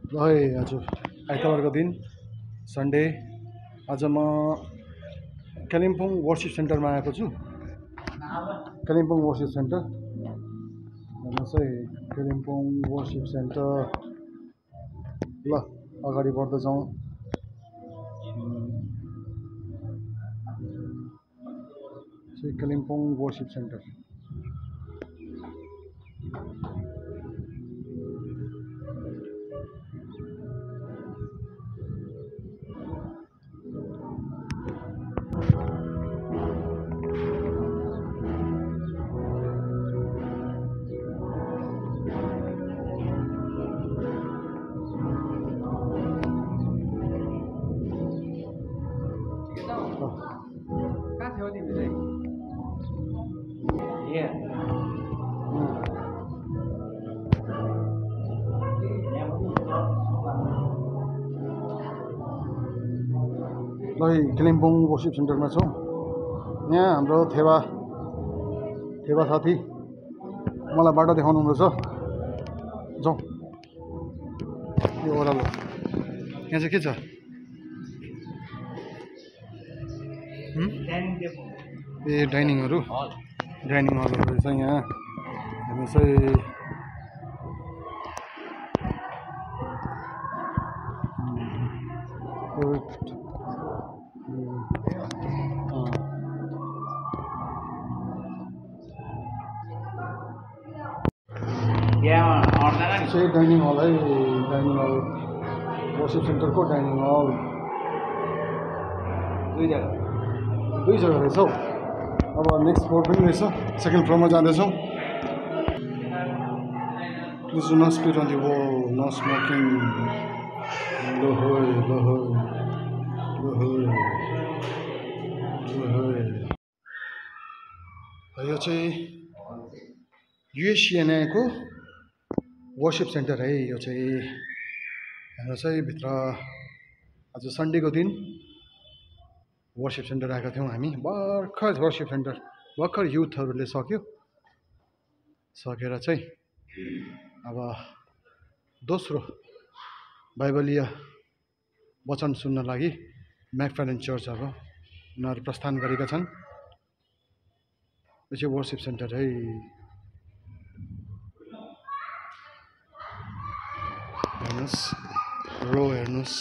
ल है आज आइतबारको दिन सन्डे। आज म कालिम्पोङ वर्सिप सेन्टरमा आएको छु। कालिम्पोङ वर्सिप सेन्टर हेर्नुहोस् है, कालिम्पोङ वर्सिप सेन्टर। ल अगाडि बढ्दै जाउँ। Kalimpong worship centre. ल कालिम्पोङ वर्सिप सेन्टरमा छौँ। यहाँ हाम्रो थेवा साथी मलाई बाटो देखाउनु हुँदैछ। जाउँ। यो ओह्रालो यहाँ चाहिँ के छ? ए डाइनिङहरू रहेछ यहाँ। हेर्नुहोस् है, डाइनिङ हल है, डाइनिङ हल वर्सिप सेन्टरको डाइनिङ हल दुई जग्गा रहेछ हौ। अब नेक्स्ट फ्लोर पनि रहेछ, सेकेन्ड फ्लोरमा जाँदैछौँ। Please do not spit on the wall, no smoking. यो चाहिँ युएससिएनएको वर्सिप सेन्टर है। यो चाहिँ हेर्नुहोस् है, भित्र आज सन्डेको दिन वर्सिप सेन्टर आएका थियौँ हामी। भर्खर वर्सिप सेन्टर भर्खर युथहरूले सकेर चाहिँ अब दोस्रो बाइबलीय वचन सुन्न लागि म्याकफार्लेन चर्च अब उनीहरू प्रस्थान गरेका छन्। यो चाहिँ वर्सिप सेन्टर है। हेर्नुहोस्, रो हेर्नुहोस्।